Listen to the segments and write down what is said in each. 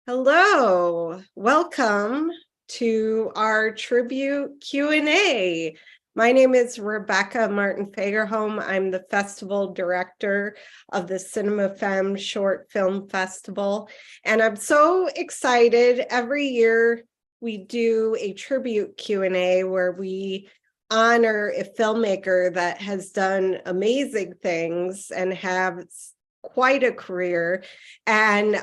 Hello, welcome to our tribute Q&A. My name is Rebecca Martin Fagerholm. I'm the festival director of the Cinema Femme Short Film Festival. And I'm so excited. Every year we do a tribute Q&A where we honor a filmmaker that has done amazing things and have quite a career. And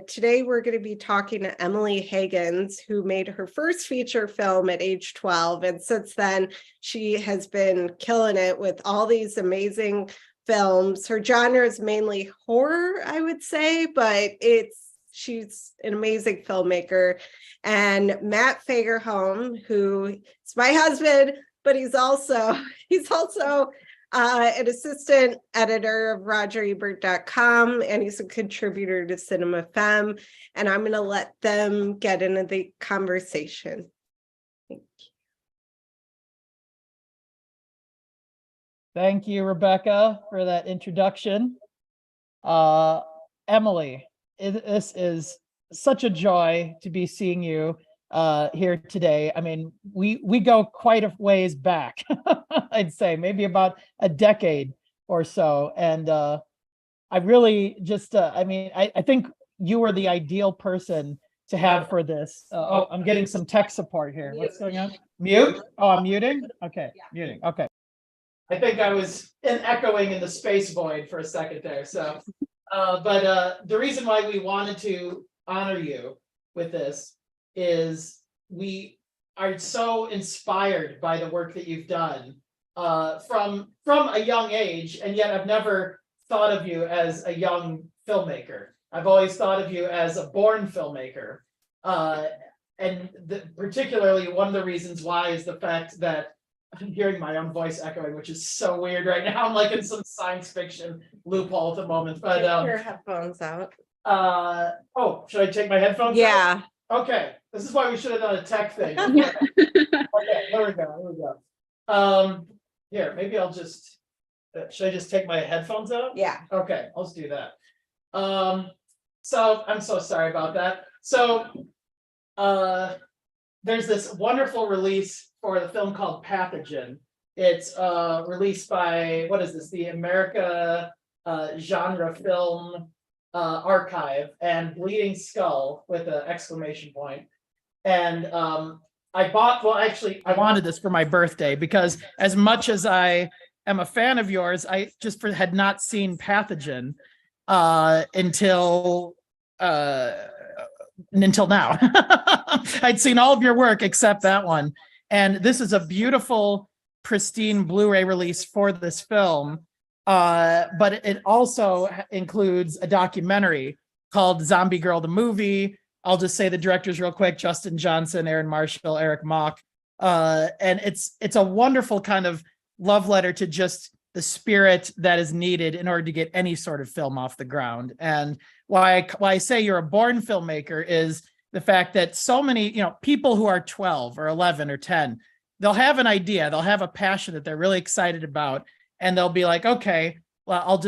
today we're going to be talking to Emily Hagins, who made her first feature film at age 12. And since then, she has been killing it with all these amazing films. Her genre is mainly horror, I would say, but she's an amazing filmmaker. And Matt Fagerholm, who is my husband, but he's also an assistant editor of RogerEbert.com, and he's a contributor to Cinema Femme. And I'm going to let them get into the conversation. Thank you. Thank you, Rebecca, for that introduction. Emily, this is such a joy to be seeing you here today. I mean, we go quite a ways back. I'd say maybe about a decade or so. And I really just, I think you were the ideal person to have for this. Oh, I'm getting some tech support here. What's going on? Mute? Oh, I'm muting? Okay, muting. Okay. I think I was echoing in the space void for a second there. So, but the reason why we wanted to honor you with this is we are so inspired by the work that you've done from a young age, and yet I've never thought of you as a young filmmaker. I've always thought of you as a born filmmaker, and particularly one of the reasons why is the fact that I'm hearing my own voice echoing, which is so weird right now. I'm like in some science fiction loophole at the moment. But Take your headphones out. Oh, should I take my headphones out? Yeah. Okay, this is why we should have done a tech thing. Okay, there we go. Here, maybe I'll just, should I just take my headphones out? Yeah. Okay, let's do that. So I'm so sorry about that. So there's this wonderful release for the film called Pathogen. It's released by, what is this? The America Genre Film Archive and Bleeding Skull with an exclamation point. And I wanted this for my birthday because as much as I am a fan of yours, I just had not seen Pathogen until now. I'd seen all of your work except that one. And this is a beautiful, pristine Blu-ray release for this film. But it also includes a documentary called Zombie Girl the Movie. I'll just say the directors real quick: Justin Johnson, Aaron Marshall, Eric Mock. And it's a wonderful kind of love letter to just the spirit that is needed in order to get any sort of film off the ground. And why I say you're a born filmmaker is the fact that so many, people who are 12 or 11 or 10, they'll have an idea, they'll have a passion that they're really excited about. And they'll be like, okay, well, I'll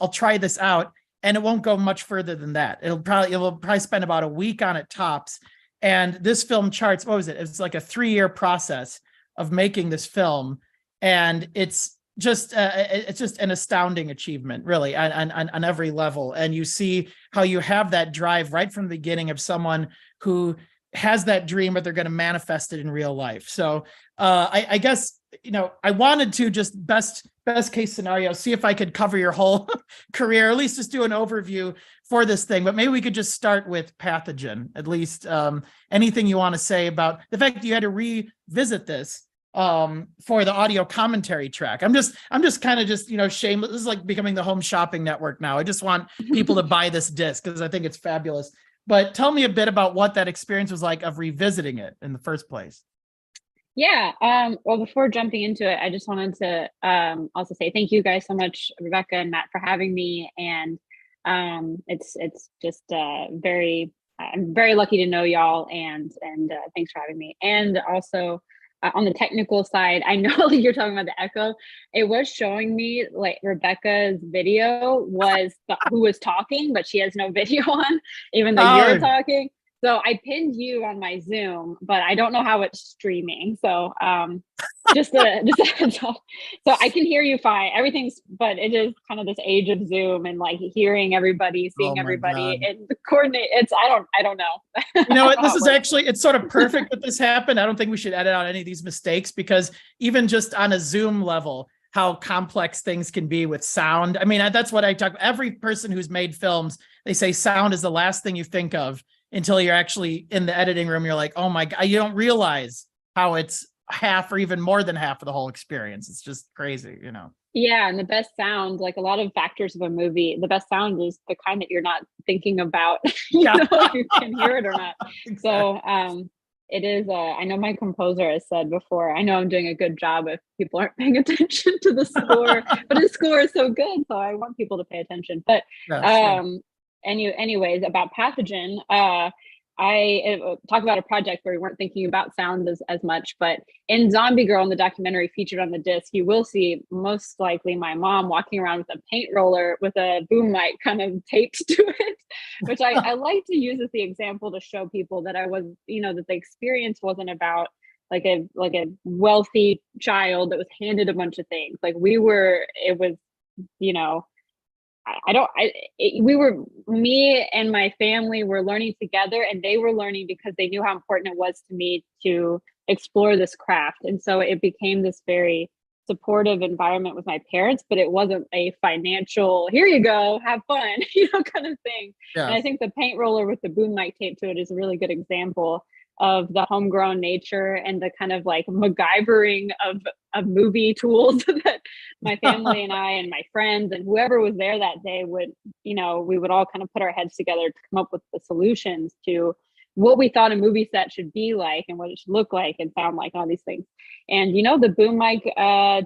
try this out. And it won't go much further than that. You'll probably spend about a week on it tops. And this film charts, what was it? It's like a 3-year process of making this film. And it's just an astounding achievement, really, on every level. And you see how you have that drive right from the beginning of someone who has that dream, but they're going to manifest it in real life. So I guess, I wanted to just best case scenario, see if I could cover your whole career, at least just do an overview for this thing. But maybe we could just start with Pathogen, at least anything you want to say about the fact that you had to revisit this for the audio commentary track. I'm just kind of shameless. This is like becoming the home shopping network now. I just want people to buy this disc because I think it's fabulous. But tell me a bit about what that experience was like of revisiting it in the first place. Yeah. Well, before jumping into it, I just wanted to also say thank you guys so much, Rebecca and Matt, for having me. And it's just I'm very lucky to know y'all, and thanks for having me. And also on the technical side, I know you're talking about the echo. It was showing me like Rebecca's video was who was talking, but she has no video on, even though you're talking. So I pinned you on my Zoom, but I don't know how it's streaming. So just a heads up. So I can hear you fine. Everything's, but it is kind of this age of Zoom and like hearing everybody, seeing everybody, and the coordinate. It's I don't know. You know what? This is actually, it's sort of perfect that this happened. I don't think we should edit out any of these mistakes, because even just on a Zoom level, how complex things can be with sound. I mean, that's what I talk. Every person who's made films, they say sound is the last thing you think of until you're actually in the editing room. You're like, oh my God, you don't realize how it's half or even more than half of the whole experience. It's just crazy, you know? Yeah. And the best sound, like a lot of factors of a movie, the best sound is the kind that you're not thinking about, you know, if you can hear it or not. Exactly. So it is, I know my composer has said before, I know I'm doing a good job if people aren't paying attention to the score, but the score is so good. So I want people to pay attention. But anyways, about Pathogen, I talk about a project where we weren't thinking about sound as much, but in Zombie Girl, in the documentary featured on the disc, you will see most likely my mom walking around with a paint roller with a boom mic kind of taped to it, which I like to use as the example to show people that I was, you know, that the experience wasn't about like a wealthy child that was handed a bunch of things. Like it was, you know, me and my family were learning together, and they were learning because they knew how important it was to me to explore this craft. And so it became this very supportive environment with my parents, but it wasn't a financial, here you go, have fun, you know, kind of thing. Yeah. And I think the paint roller with the boom mic tape to it is a really good example of the homegrown nature and the kind of like MacGyvering of movie tools that my family and I and my friends and whoever was there that day would, you know, we would all kind of put our heads together to come up with the solutions to what we thought a movie set should be like and what it should look like and sound like, all these things. And you know, the boom mic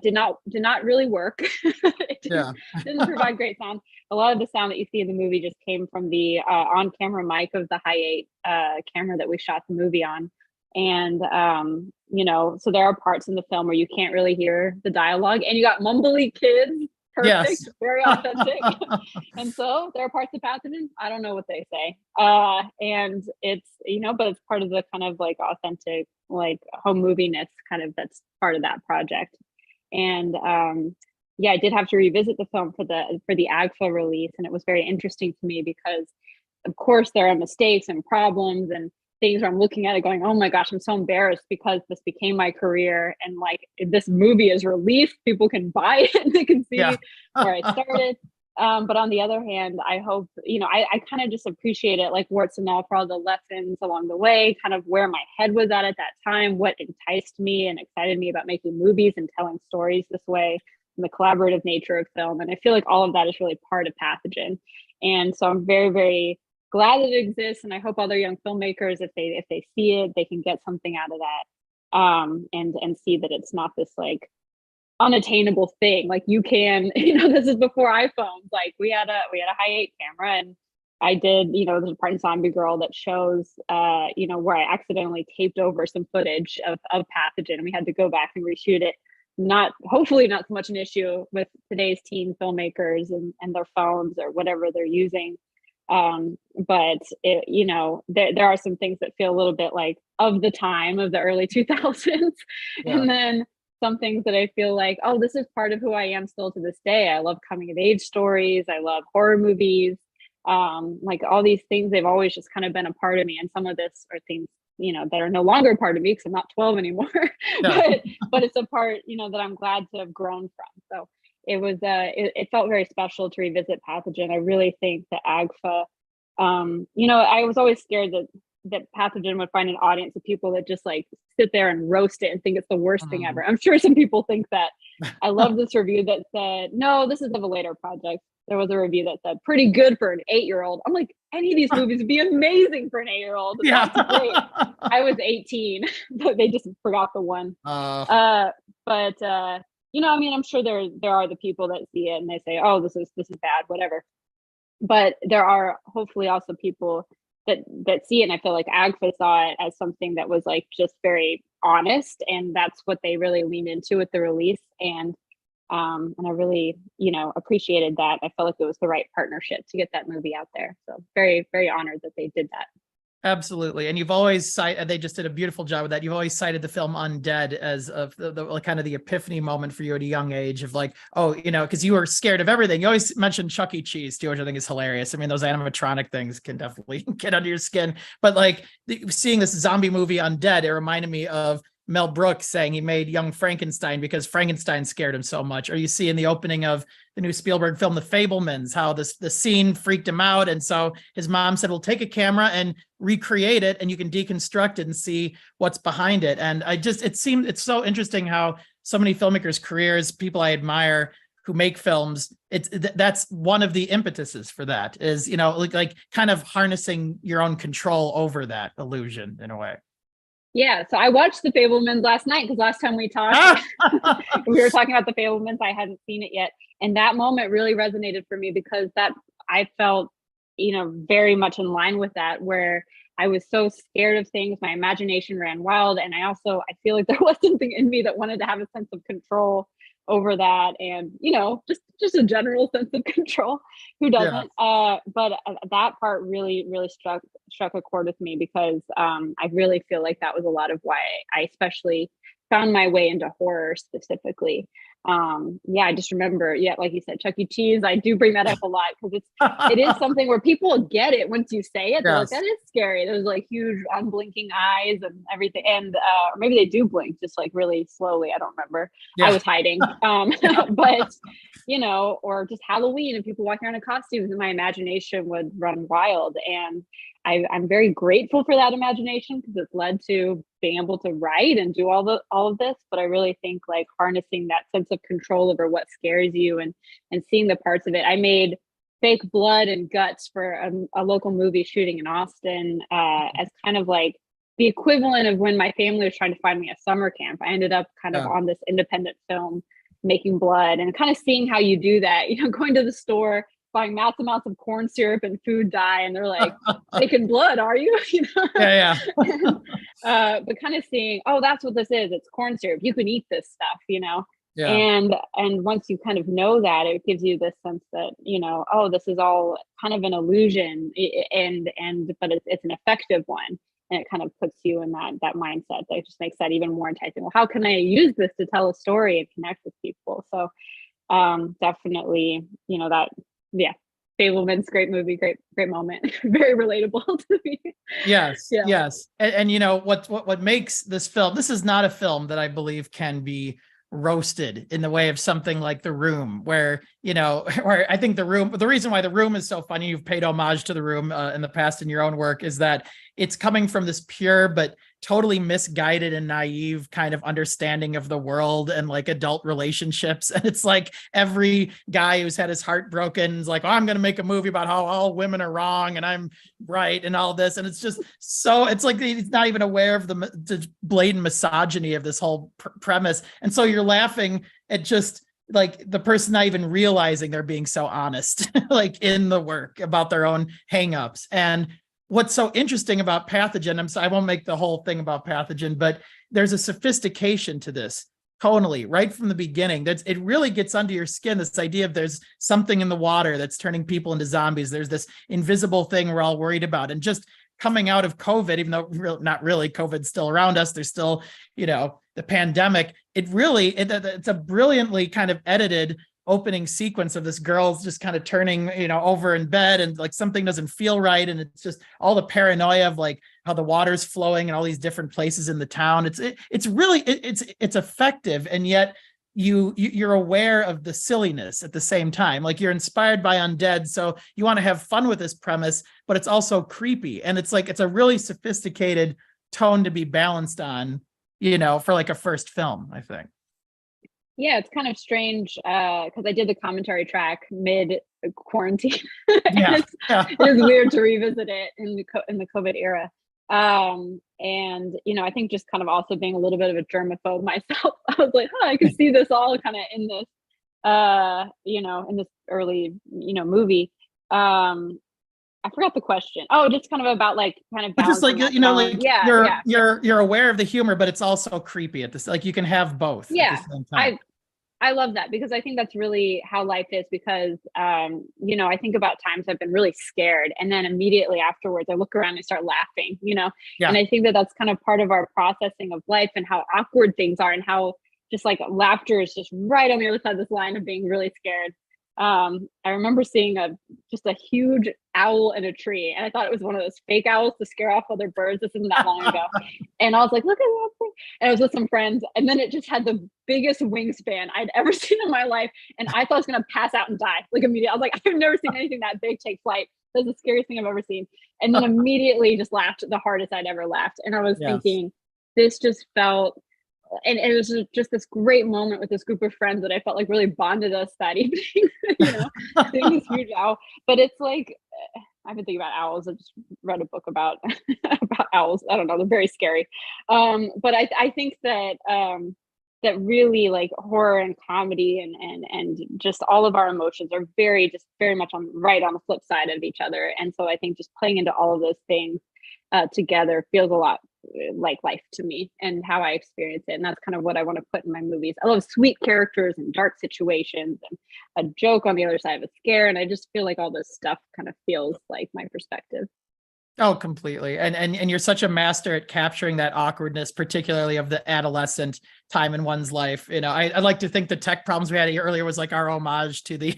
did not really work. It didn't provide great sound. A lot of the sound that you see in the movie just came from the on-camera mic of the Hi8 camera that we shot the movie on. And you know, so there are parts in the film where you can't really hear the dialogue, and you got mumbly kids. Perfect, very authentic. And so there are parts of Pathogen, I don't know what they say. And it's, you know, but it's part of the kind of like authentic, like home moviness kind of, that's part of that project. And yeah, I did have to revisit the film for the AGFA release, and it was very interesting to me because of course there are mistakes and problems and things where I'm looking at it going, oh my gosh, I'm so embarrassed because this became my career. And like, if this movie is released, people can buy it and they can see where I started. But on the other hand, I hope, you know, I kind of just appreciate it, like warts and all, for all the lessons along the way, kind of where my head was at that time, what enticed me and excited me about making movies and telling stories this way, and the collaborative nature of film. And I feel like all of that is really part of Pathogen. And so I'm very, very glad that it exists, and I hope other young filmmakers, if they see it, they can get something out of that, and see that it's not this like unattainable thing. Like you can, you know, this is before iPhones. Like we had a Hi8 camera, and I did, you know, there's a part in Zombie Girl that shows, you know, where I accidentally taped over some footage of Pathogen, and we had to go back and reshoot it. Hopefully not so much an issue with today's teen filmmakers and their phones or whatever they're using. But it, you know, there are some things that feel a little bit like of the time of the early 2000s. And then some things that I feel like, oh, this is part of who I am still to this day. I love coming of age stories. I love horror movies. Like all these things, they've always just kind of been a part of me. And some of this are things, you know, that are no longer a part of me because I'm not 12 anymore. But it's a part, you know, that I'm glad to have grown from. So it was it felt very special to revisit Pathogen. I really think that AGFA, you know, I was always scared that Pathogen would find an audience of people that just like sit there and roast it and think it's the worst thing ever. I'm sure some people think that. I love this review that said, no, this is of a later project. There was a review that said pretty good for an 8-year-old. I'm like, any of these movies would be amazing for an 8-year-old. Yeah. That's great. I was 18, but they just forgot the one. But you know, I mean, I'm sure there are the people that see it and they say, oh, this is bad, whatever. But there are hopefully also people that see it. And I feel like AGFA saw it as something that was like just very honest, and that's what they really leaned into with the release. And I really, appreciated that. I felt like it was the right partnership to get that movie out there. So very, very honored that they did that. Absolutely. And you've always cited, they just did a beautiful job with that. You've always cited the film Undead as of the kind of the epiphany moment for you at a young age of like, oh, because you were scared of everything. You always mentioned Chuck E. Cheese too, which I think is hilarious. I mean, those animatronic things can definitely get under your skin. But like seeing this zombie movie Undead, it reminded me of Mel Brooks saying he made Young Frankenstein because Frankenstein scared him so much. Or you see in the opening of the new Spielberg film, The Fabelmans, how the scene freaked him out. And so his mom said, well, take a camera and recreate it and you can deconstruct it and see what's behind it. And it's so interesting how so many filmmakers' careers, people I admire who make films, that's one of the impetuses for that is, like kind of harnessing your own control over that illusion in a way. Yeah, so I watched The Fabelmans last night because last time we talked, we were talking about The Fabelmans. I hadn't seen it yet, and that moment really resonated for me because that I felt, very much in line with that, where I was so scared of things, my imagination ran wild, and I feel like there was something in me that wanted to have a sense of control over that, and just a general sense of control. Who doesn't? Yeah. But that part really struck a chord with me because I really feel like that was a lot of why I especially found my way into horror specifically. I just remember, like you said, Chuck E. Cheese. I do bring that up a lot because it is something where people get it once you say it. They're like, that is scary. There's like huge unblinking eyes and everything, and or maybe they do blink just like really slowly. I don't remember. Yeah. I was hiding, but or just Halloween and people walking around in costumes, and my imagination would run wild. And I'm very grateful for that imagination because it's led to being able to write and do all of this. But I really think like harnessing that sense of control over what scares you and seeing the parts of it. I made fake blood and guts for a local movie shooting in Austin as kind of like the equivalent of when my family was trying to find me a summer camp. I ended up kind of on this independent film making blood and kind of seeing how you do that, going to the store, buying massive amounts of corn syrup and food dye, and they're like, making blood, are you? Yeah. But kind of seeing, oh, that's what this is. It's corn syrup. You can eat this stuff, Yeah. And once you kind of know that, it gives you this sense that, oh, this is all kind of an illusion, but it's an effective one. And it kind of puts you in that mindset that just makes that even more enticing. Well, how can I use this to tell a story and connect with people? So definitely, Fabelman's great movie, great moment, very relatable to me. Yes. And what makes this film, this is not a film that I believe can be roasted in the way of something like The Room, where I think the reason why The Room is so funny, you've paid homage to The Room in the past in your own work, is that it's coming from this pure but totally misguided and naive kind of understanding of the world and like adult relationships. And it's like every guy who's had his heart broken is like, oh, I'm going to make a movie about how all women are wrong and I'm right and all this. And it's just it's like he's not even aware of the blatant misogyny of this whole premise. And so you're laughing at just like the person not even realizing they're being so honest, like in the work about their own hangups. And what's so interesting about Pathogen, I won't make the whole thing about Pathogen, but there's a sophistication to this tonally right from the beginning. It really gets under your skin, this idea of there's something in the water that's turning people into zombies. There's this invisible thing we're all worried about. And just coming out of COVID, even though not really, COVID's still around us, there's still, the pandemic. It's a brilliantly kind of edited opening sequence of this girl's just kind of turning, over in bed and like something doesn't feel right. And it's just all the paranoia of like how the water's flowing in all these different places in the town. It's really effective. And yet you're aware of the silliness at the same time. Like you're inspired by Undead. So you want to have fun with this premise, but it's also creepy. And it's a really sophisticated tone to be balanced on, for like a first film, I think. Yeah, it's kind of strange because I did the commentary track mid quarantine. Yeah, it is weird to revisit it in the COVID era. I think just kind of also being a little bit of a germaphobe myself, I was like, I can see this all kind of in this, in this early, movie. I forgot the question. Oh, just kind of about like kind of But just like, balancing that you know, balance. like Yeah, you're aware of the humor, but it's also creepy at this. Like you can have both at the yeah. same time. I love that because I think that's really how life is because you know, I think about times I've been really scared and then immediately afterwards I look around and start laughing, you know. Yeah. And I think that that's kind of part of our processing of life and how awkward things are and how just like laughter is just right on the other side of this line of being really scared. I remember seeing just a huge owl in a tree, and I thought it was one of those fake owls to scare off other birds. This isn't that long ago, and I was like, "Look at that thing!" And I was with some friends, and then it just had the biggest wingspan I'd ever seen in my life, and I thought I was gonna pass out and die like immediately. I was like, "I've never seen anything that big take flight. That's the scariest thing I've ever seen." And then immediately just laughed the hardest I'd ever laughed, and I was thinking, this just felt. And it was just this great moment with this group of friends that I felt like really bonded us that evening, you know, seeing this huge owl. But it's like, I've been thinking about owls. I just read a book about about owls. I don't know, they're very scary. But I think that that really like horror and comedy and just all of our emotions are just very much on the flip side of each other. And so I think just playing into all of those things together feels a lot like life to me and how I experience it. And that's kind of what I want to put in my movies. I love sweet characters and dark situations and a joke on the other side of a scare. And I just feel like all this stuff kind of feels like my perspective. Oh, completely. And you're such a master at capturing that awkwardness, particularly of the adolescent time in one's life. You know, I like to think the tech problems we had earlier was like our homage to the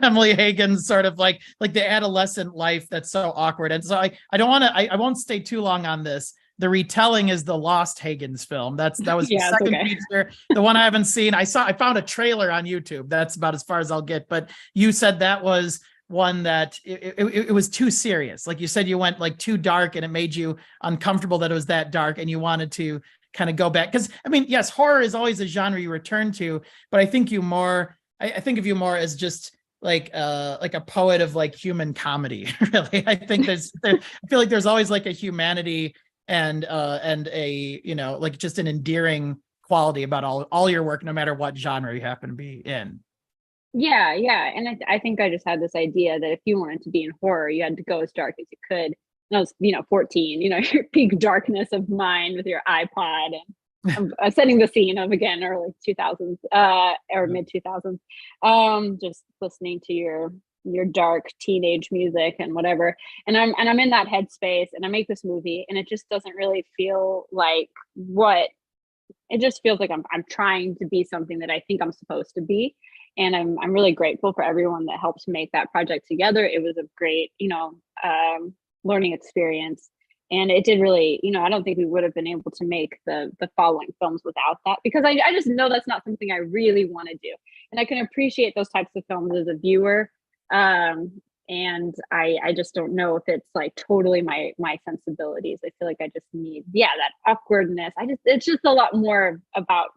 Emily Hagins sort of like the adolescent life that's so awkward. And so I don't want to, I won't stay too long on this. The Retelling is the lost Hagins film. That was the second feature. The one I haven't seen. I found a trailer on YouTube. That's about as far as I'll get. But you said that was one that it was too serious. Like you said, you went like too dark and it made you uncomfortable that it was that dark and you wanted to kind of go back. Because I mean, yes, horror is always a genre you return to, but I think I think of you more as just like a poet of like human comedy. Really, I think I feel like there's always like a humanity and a, you know, like just an endearing quality about all your work, no matter what genre you happen to be in. Yeah, and I think I just had this idea that if you wanted to be in horror, you had to go as dark as you could. And I was, you know, 14, you know, your peak darkness of mind with your iPod and setting the scene of, again, early 2000s or mid 2000s, just listening to your dark teenage music and whatever. And I'm in that headspace and I make this movie and it just doesn't really feel like it just feels like I'm trying to be something that I think I'm supposed to be. And I'm really grateful for everyone that helped make that project together. It was a great, you know, learning experience. And it did really, you know, I don't think we would have been able to make the following films without that, because I just know that's not something I really want to do. And I can appreciate those types of films as a viewer. And I just don't know if it's like totally my sensibilities. I feel like I just need, that awkwardness. It's just a lot more about,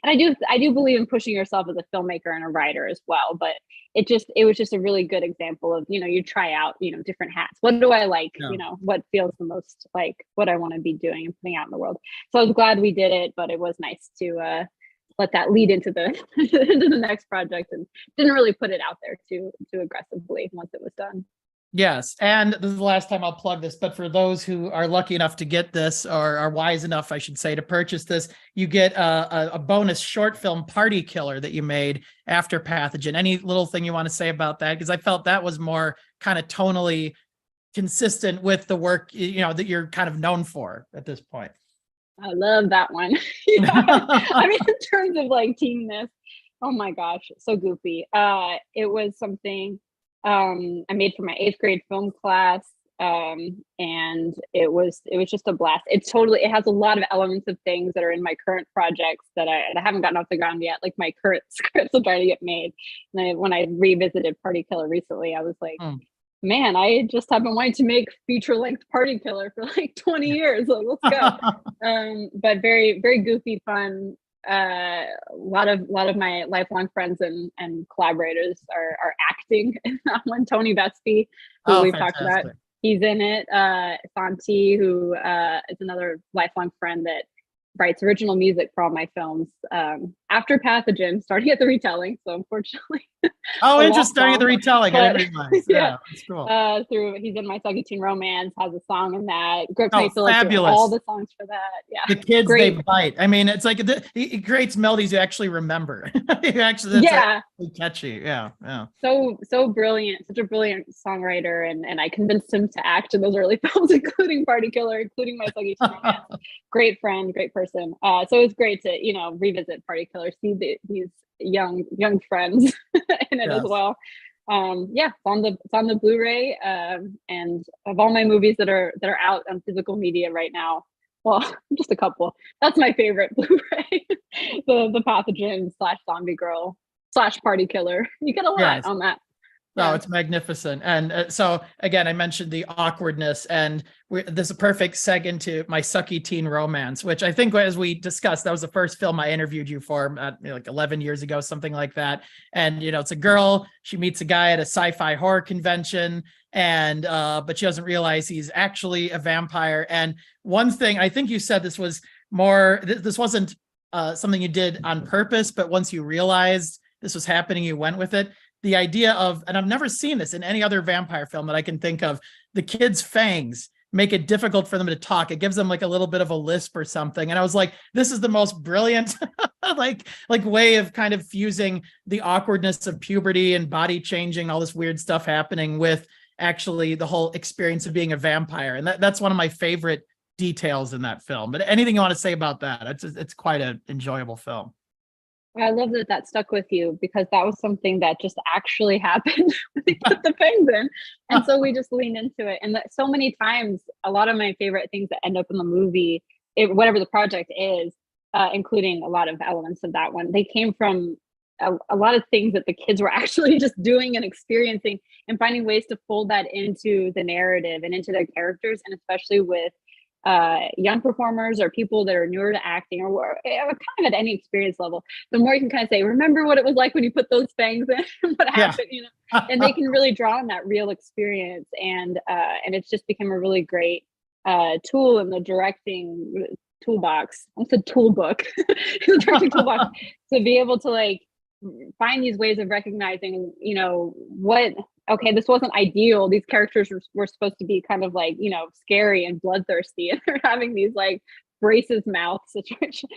and I do believe in pushing yourself as a filmmaker and a writer as well. But it was just a really good example of, you know, you try out, you know, different hats. What do I like? Yeah. You know, what feels the most like what I want to be doing and putting out in the world. So I was glad we did it, but it was nice to let that lead into the into the next project and didn't really put it out there too aggressively once it was done. Yes. And this is the last time I'll plug this, but for those who are lucky enough to get this or are wise enough, I should say, to purchase this, you get a bonus short film, Party Killer, that you made after Pathogen. Any little thing you want to say about that? Because I felt that was more kind of tonally consistent with the work, you know, that you're kind of known for at this point. I love that one. I mean, in terms of like teenness, oh my gosh, so goofy. It was something I made for my 8th grade film class. And it was just a blast. It has a lot of elements of things that are in my current projects that I haven't gotten off the ground yet, like my current scripts I'm trying to get made. And when I revisited Party Killer recently, I was like, man, I just have been wanting to make feature-length Party Killer for like 20 years. Like, let's go. But very, very goofy, fun. A lot of my lifelong friends and collaborators are acting in that one. Tony Vespi, who we've talked about, he's in it. Santi, who is another lifelong friend that writes original music for all my films, after Pathogen, starting at the Retelling. So unfortunately, Oh, a interesting. Starting at the long Retelling. I but- didn't realize. yeah. Yeah, that's cool. Through he's in my Sucky Teen Romance, has a song in that. Phillips fabulous. all the songs for that. Yeah, The kids, great. they bite. I mean, it's like he creates melodies you actually remember. That's really catchy. Yeah, yeah. So brilliant, such a brilliant songwriter, and I convinced him to act in those early films, including Party Killer, including my Sucky Teen Romance. Great friend, great person. So it's great to revisit Party Killer, see these young friends in it as well. It's on the Blu-ray, and of all my movies that are out on physical media right now, well, just a couple. That's my favorite Blu-ray, the Pathogen / Zombie Girl / Party Killer. You get a lot on that. No, it's magnificent. And so again, I mentioned the awkwardness, and this is a perfect seg into my Sucky Teen Romance, which I think, as we discussed, that was the first film I interviewed you for like 11 years ago, something like that. And, it's a girl, she meets a guy at a sci-fi horror convention, and but she doesn't realize he's actually a vampire. And one thing, I think you said this was more, this wasn't something you did on purpose, but once you realized this was happening, you went with it. The idea of, and I've never seen this in any other vampire film that I can think of, the kids' fangs make it difficult for them to talk. It gives them like a little bit of a lisp or something. And I was like, this is the most brilliant like way of kind of fusing the awkwardness of puberty and body changing, all this weird stuff happening with actually the whole experience of being a vampire. And that's one of my favorite details in that film. But anything you want to say about that? It's quite an enjoyable film. I love that stuck with you, because that was something that just actually happened when they put the fangs in. And so we just leaned into it. And so many times, a lot of my favorite things that end up in the movie, whatever the project is, including a lot of elements of that one, they came from a lot of things that the kids were actually just doing and experiencing, and finding ways to fold that into the narrative and into their characters, and especially with young performers or people that are newer to acting, or kind of at any experience level. The more you can kind of say, remember what it was like when you put those fangs in and what happened, and they can really draw on that real experience. And it's just become a really great tool in the directing toolbox. I said tool book, the directing toolbox, to be able to like find these ways of recognizing, okay, this wasn't ideal. These characters were supposed to be kind of like, scary and bloodthirsty, and they're having these like braces mouth situation,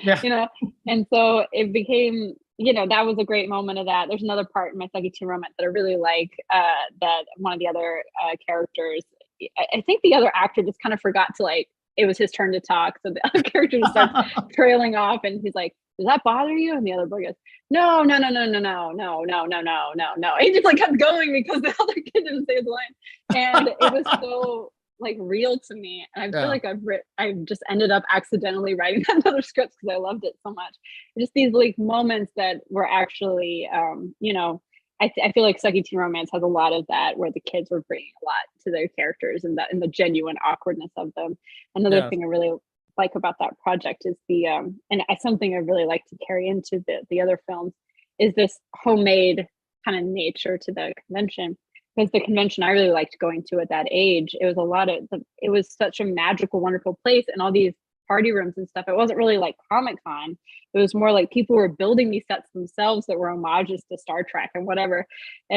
and so it became, that was a great moment of that. There's another part in my Sucky Teen Romance that I really like, that one of the other characters, I think the other actor just kind of forgot to like, it was his turn to talk. So the other character just starts trailing off, and he's like, does that bother you? And the other boy goes, no. He just like kept going because the other kid didn't say his line. And it was so like real to me. And I feel like I've just ended up accidentally writing that other script because I loved it so much. Just these like moments that were actually, I feel like Sucky Teen Romance has a lot of that, where the kids were bringing a lot to their characters, and the genuine awkwardness of them. Another thing I really like about that project is something I really like to carry into the other films, is this homemade kind of nature to the convention. Because the convention I really liked going to at that age, it was such a magical, wonderful place, and all these party rooms and stuff. It wasn't really like Comic-Con. It was more like people were building these sets themselves that were homages to Star Trek and whatever,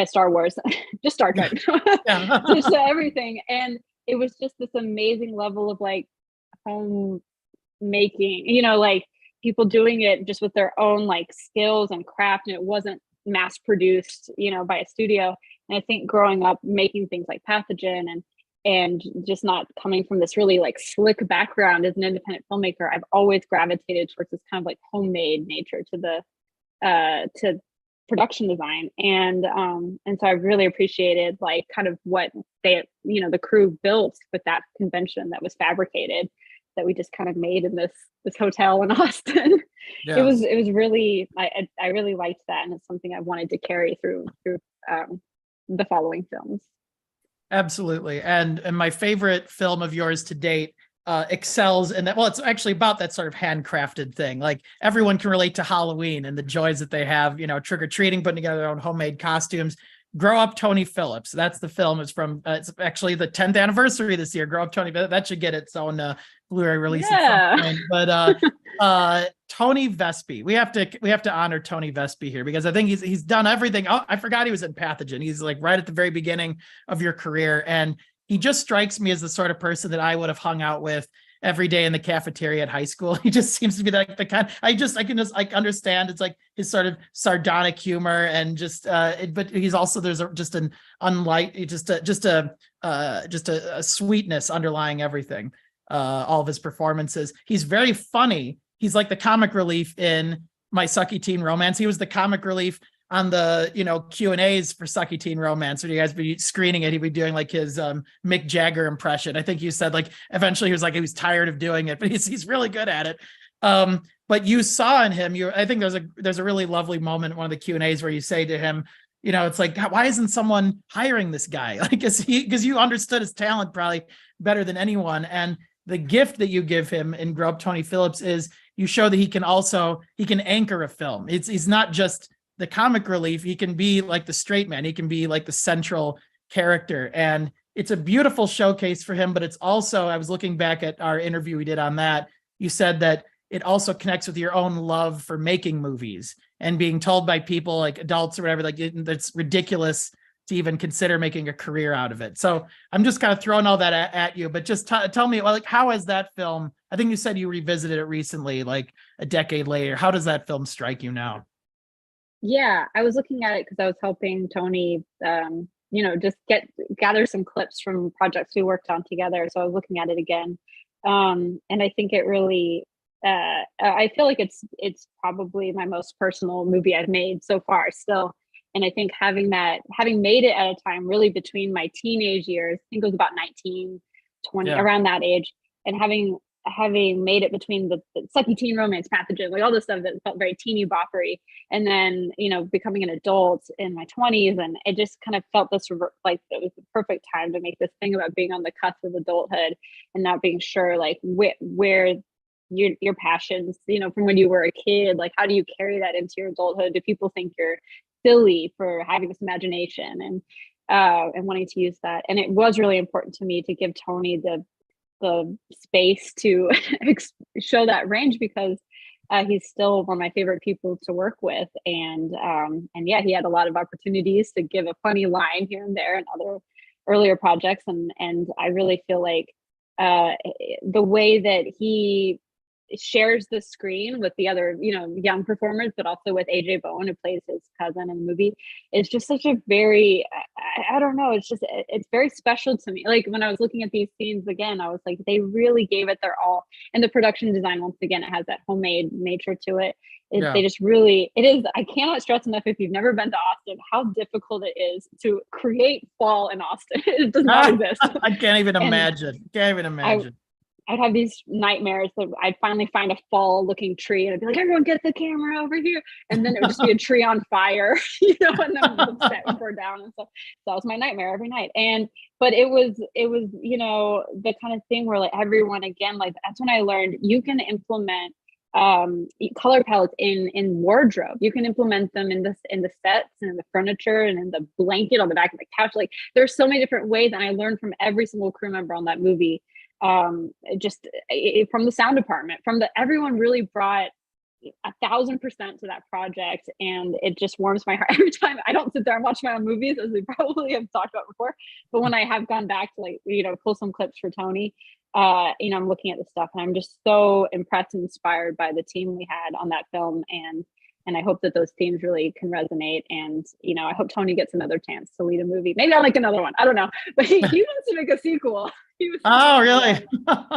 Star Wars, just Star Trek, just everything. And it was just this amazing level of like home making, like people doing it just with their own like skills and craft, and it wasn't mass produced, by a studio. And I think growing up making things like Pathogen and just not coming from this really like slick background as an independent filmmaker, I've always gravitated towards this kind of like homemade nature to to production design. And so I really appreciated like kind of what they, the crew built with that convention that was fabricated, that we just kind of made in this hotel in Austin. Yes. It was really, I really liked that, and it's something I wanted to carry through the following films. Absolutely. And my favorite film of yours to date excels in that. Well, it's actually about that sort of handcrafted thing. Like everyone can relate to Halloween and the joys that they have, trick-or-treating, putting together their own homemade costumes. Grow Up Tony Phillips. That's the film. It's from, it's actually the 10th anniversary this year. Grow Up Tony. That should get its own Blu-ray release. Yeah. But Tony Vespi. We have to honor Tony Vespi here because I think he's done everything. Oh, I forgot he was in Pathogen. He's like right at the very beginning of your career, and he just strikes me as the sort of person that I would have hung out with every day in the cafeteria at high school. He just seems to be like the kind. I can just like understand. It's like his sort of sardonic humor and just. But he's also there's just an unlike just a sweetness underlying everything. All of his performances. He's very funny. He's like the comic relief in my Sucky Teen Romance. He was the comic relief on the, Q&As for Sucky Teen Romance. When you guys be screening it, he'd be doing like his Mick Jagger impression. I think you said like eventually he was tired of doing it, but he's really good at it. But you saw in him, I think there's a really lovely moment in one of the Q&As where you say to him, it's like, why isn't someone hiring this guy? Like, because you understood his talent probably better than anyone. And the gift that you give him in Grow Up Tony Phillips is you show that he can anchor a film. He's not just the comic relief. He can be like the straight man. He can be like the central character. And it's a beautiful showcase for him, but it's also, I was looking back at our interview we did on that. You said that it also connects with your own love for making movies and being told by people like adults or whatever, like that's ridiculous to even consider making a career out of it. So I'm just kind of throwing all that at you, but just tell me, like, how has that film, I think you said you revisited it recently, like a decade later. How does that film strike you now? Yeah, I was looking at it because I was helping Tony, just gather some clips from projects we worked on together. So I was looking at it again. And I think it really, I feel like it's probably my most personal movie I've made so far still. And I think having made it at a time really between my teenage years, I think it was about 19, 20, around that age, and having made it between the Sucky Teen Romance, Pathogen, like all this stuff that felt very teeny boppery, and then, becoming an adult in my 20s, and it just kind of felt like it was the perfect time to make this thing about being on the cusp of adulthood and not being sure like where your passions, from when you were a kid, like how do you carry that into your adulthood? Do people think you're silly for having this imagination and wanting to use that? And it was really important to me to give Tony the space to show that range because he's still one of my favorite people to work with, and yeah, he had a lot of opportunities to give a funny line here and there in other earlier projects, and I really feel like the way that he shares the screen with the other, young performers, but also with AJ Bowen, who plays his cousin in the movie, it's just such a very, I don't know, it's very special to me. Like when I was looking at these scenes again, I was like, they really gave it their all. And the production design, once again, it has that homemade nature to it. They just really, it is, I cannot stress enough, if you've never been to Austin, how difficult it is to create fall in Austin. It does not exist. I can't even imagine. I'd have these nightmares that I'd finally find a fall looking tree and I'd be like, everyone get the camera over here. And then it would just be a tree on fire, and then the set would burn down and stuff. So that was my nightmare every night. But it was, the kind of thing where like everyone, again, like that's when I learned you can implement color palettes in wardrobe. You can implement them in the sets and in the furniture and in the blanket on the back of the couch. Like there's so many different ways. And I learned from every single crew member on that movie. From the sound department, everyone really brought 1,000% to that project, and it just warms my heart every time. I don't sit there and watch my own movies, as we probably have talked about before, but when I have gone back to pull some clips for Tony, I'm looking at the stuff and I'm just so impressed and inspired by the team we had on that film, and I hope that those themes really can resonate. And, I hope Tony gets another chance to lead a movie. Maybe I'll make another one. I don't know. But he wants to make a sequel. Oh, really?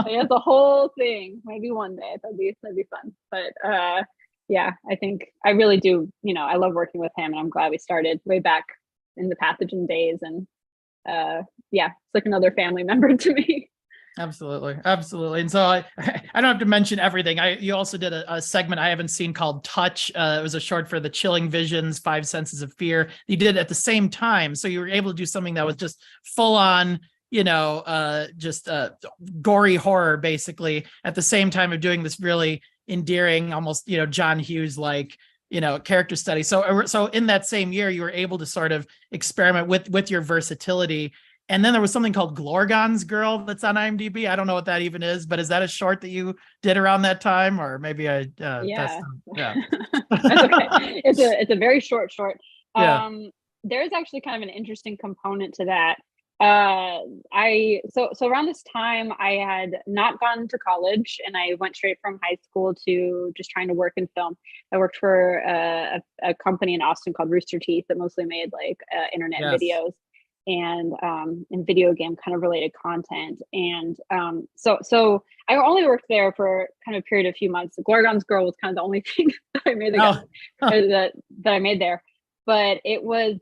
He has the whole thing. Maybe one day. That'd be fun. But yeah, I think I really do. I love working with him, and I'm glad we started way back in the Pathogen days. And yeah, it's like another family member to me. Absolutely. And so I don't have to mention everything. You also did a segment I haven't seen called Touch. It was a short for the Chilling Visions, 5 Senses of Fear. You did it at the same time. So you were able to do something that was just full on, gory horror, basically, at the same time of doing this really endearing, almost, John Hughes like, character study. So in that same year, you were able to sort of experiment with your versatility And then there was something called Glorgon's Girl that's on IMDb. I don't know what that even is, but is that a short that you did around that time? Or maybe Yeah. yeah. That's okay. It's a very short. Yeah. There's actually kind of an interesting component to that. So around this time I had not gone to college, and I went straight from high school to just trying to work in film. I worked for a company in Austin called Rooster Teeth that mostly made like internet Yes. videos and video game kind of related content. And so I only worked there for kind of a period of a few months. The Gorgon's Girl was kind of the only thing that I made that I made there. But it was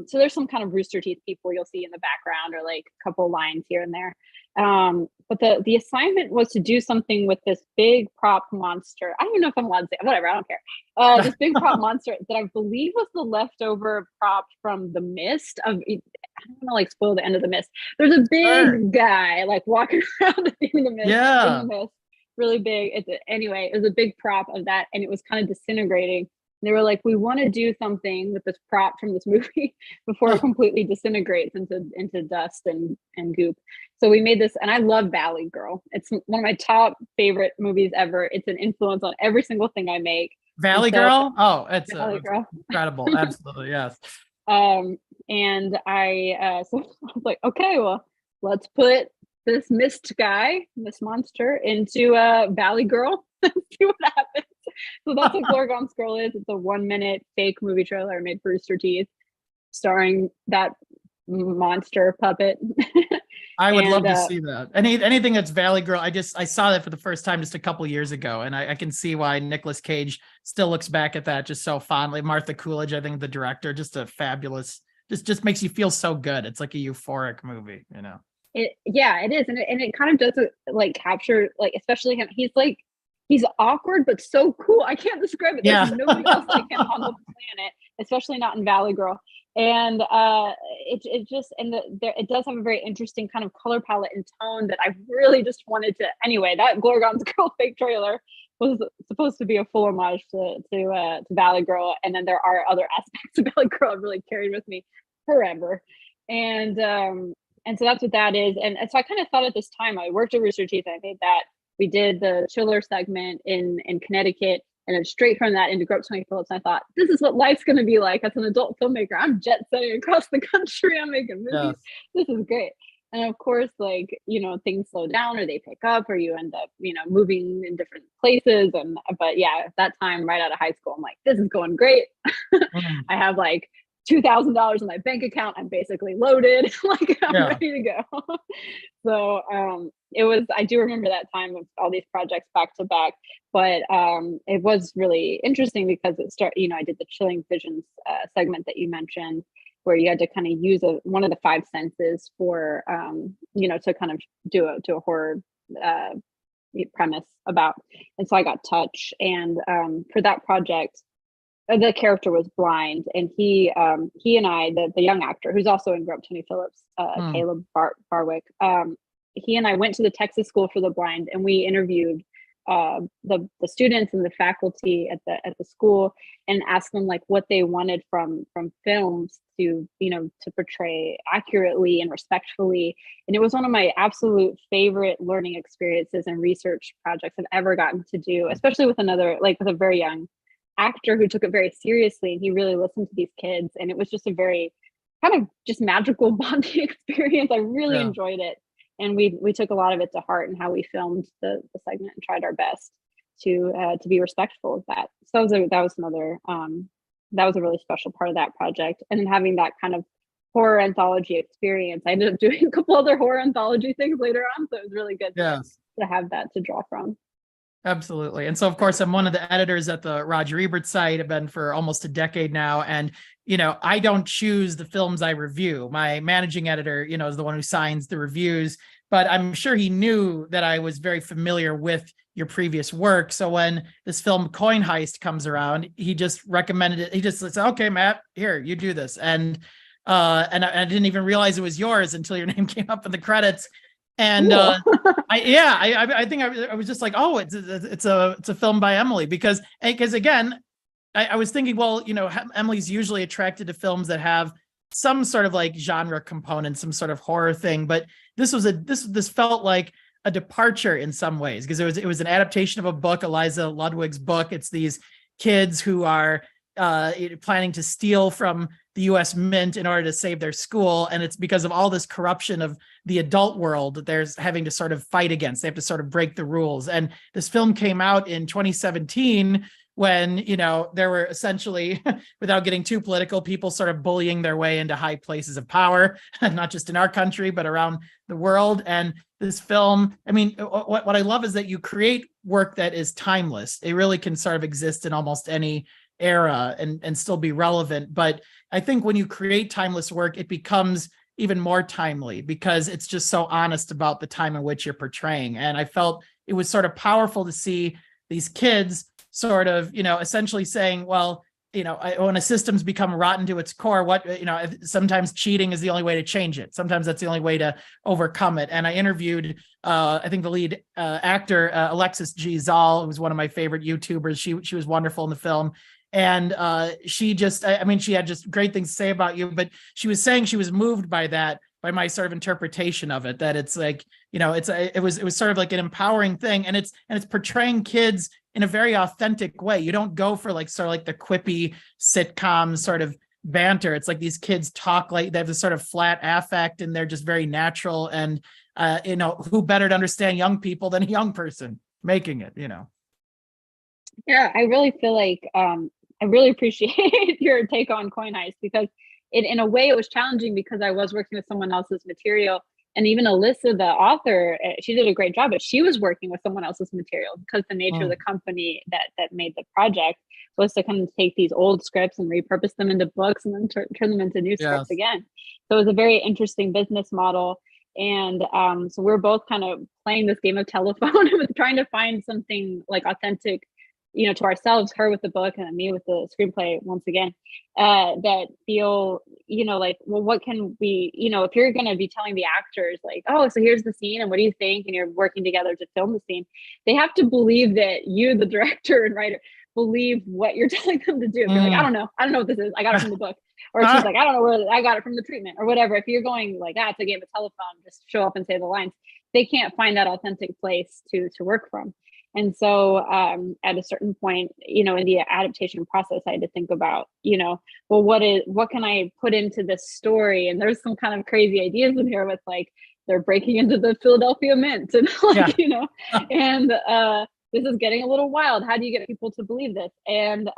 so there's some kind of Rooster Teeth people you'll see in the background, or like a couple lines here and there. But the assignment was to do something with this big prop monster. I don't even know if I'm allowed to say, whatever, I don't care. This big prop monster that I believe was the leftover prop from The Mist. I don't want to like spoil the end of The Mist. There's a big guy like walking around at the end of The Mist. Yeah. In The Mist, really big. Anyway, it was a big prop of that, and it was kind of disintegrating. They were like, we want to do something with this prop from this movie before it completely disintegrates into dust and goop. So we made this, and I love Valley Girl. It's one of my top favorite movies ever. It's an influence on every single thing I make. Valley Girl? Oh, it's Girl. Incredible. Absolutely, yes. And I so I was like, okay, well, let's put this mist guy, this monster, into Valley Girl and see what happens. So that's what Glorgon's Girl is. It's a 1-minute fake movie trailer I made for Rooster Teeth, starring that monster puppet. I would love to see that. Anything that's Valley Girl. I saw that for the first time just a couple years ago, and I can see why Nicolas Cage still looks back at that just so fondly. Martha Coolidge, I think the director, just a fabulous, just makes you feel so good. It's like a euphoric movie, you know. It is, and it kind of does like capture, like, especially him. He's awkward but so cool. I can't describe it. There's nobody else like him on the planet, especially not in Valley Girl. And it does have a very interesting kind of color palette and tone that I really just wanted to. Anyway, that Glorgon's Girl fake trailer was supposed to be a full homage to Valley Girl, and then there are other aspects of Valley Girl I've really carried with me forever. And so that's what that is. And so I kind of thought at this time, I worked at Rooster Teeth, I made that. We did the Chiller segment in Connecticut, and then straight from that into Grow Up Tony Phillips. I thought, this is what life's going to be like as an adult filmmaker. I'm jet setting across the country. I'm making movies. Yes. This is great. And of course, like, you know, things slow down or they pick up, or you end up, you know, moving in different places. But yeah, at that time, right out of high school, I'm like, this is going great. I have like $2,000 in my bank account. I'm basically loaded. Like, I'm ready to go. So I do remember that time of all these projects back to back, but it was really interesting because I did the Chilling Visions segment that you mentioned, where you had to kind of use one of the 5 senses for, to kind of do a horror premise about. And so I got touch, and for that project, the character was blind, and he and I, the young actor who's also in Grow Up Tony Phillips, Caleb Barwick, he and I went to the Texas School for the Blind, and we interviewed the students and the faculty at the school, and asked them like what they wanted from films to portray accurately and respectfully. And it was one of my absolute favorite learning experiences and research projects I've ever gotten to do, especially with a very young actor who took it very seriously, and he really listened to these kids. And it was just a very kind of just magical bonding experience. I really enjoyed it. And we took a lot of it to heart, and how we filmed the segment and tried our best to be respectful of that. So that was a really special part of that project. And then having that kind of horror anthology experience, I ended up doing a couple other horror anthology things later on. So it was really good to have that to draw from. Absolutely. And so, of course, I'm one of the editors at the Roger Ebert site. I've been for almost a decade now. And, I don't choose the films I review. My managing editor, is the one who signs the reviews. But I'm sure he knew that I was very familiar with your previous work. So when this film Coin Heist comes around, he just recommended it. He just said, okay, Matt, here, you do this. And I didn't even realize it was yours until your name came up in the credits. And I think I was just like, oh, it's a film by Emily, because again, I was thinking, well, Emily's usually attracted to films that have some sort of like genre component, some sort of horror thing, but this felt like a departure in some ways, because it was an adaptation of a book, Eliza Ludwig's book. It's these kids who are planning to steal from the US Mint in order to save their school. And it's because of all this corruption of the adult world that they're having to sort of fight against. They have to sort of break the rules. And this film came out in 2017 when, you know, there were essentially, without getting too political, people sort of bullying their way into high places of power, not just in our country, but around the world. And this film, I mean, what I love is that you create work that is timeless. It really can sort of exist in almost any era and still be relevant. But I think when you create timeless work, it becomes even more timely because it's just so honest about the time in which you're portraying. And I felt it was sort of powerful to see these kids sort of, you know, essentially saying, well, you know, when a system's become rotten to its core, what, you know, sometimes cheating is the only way to change it. Sometimes that's the only way to overcome it. And I interviewed, I think the lead actor, Alexis G. Zal, who was one of my favorite YouTubers. She was wonderful in the film. And she just, I mean, she had just great things to say about you, but she was saying she was moved by that, by my sort of interpretation of it, that it's like, you know, it was sort of like an empowering thing. And it's portraying kids in a very authentic way. You don't go for like, sort of like the quippy sitcom sort of banter. It's like these kids talk like they have this sort of flat affect and they're just very natural. And, you know, who better to understand young people than a young person making it, you know? Yeah, I really feel like I really appreciate your take on Coin Heist, because in a way it was challenging because I was working with someone else's material. And even Alyssa, the author, she did a great job, but she was working with someone else's material because the nature of the company that made the project was to kind of take these old scripts and repurpose them into books and then turn them into new scripts again. So it was a very interesting business model. And so we're both kind of playing this game of telephone with trying to find something like authentic, you know, to ourselves, her with the book and me with the screenplay once again, that feel, you know, like, well, what can we, you know, if you're going to be telling the actors like, oh, so here's the scene and what do you think? And you're working together to film the scene, they have to believe that you, the director and writer, believe what you're telling them to do. If you're like, I don't know what this is. I got it from the book. Or she's like, I don't know where I got it from the treatment or whatever. If you're going like, it's a game of telephone, just show up and say the lines. They can't find that authentic place to work from. And so at a certain point, you know, in the adaptation process, I had to think about, you know, well, what can I put into this story? And there's some kind of crazy ideas in here with like, they're breaking into the Philadelphia Mint and like, you know, and this is getting a little wild. How do you get people to believe this? And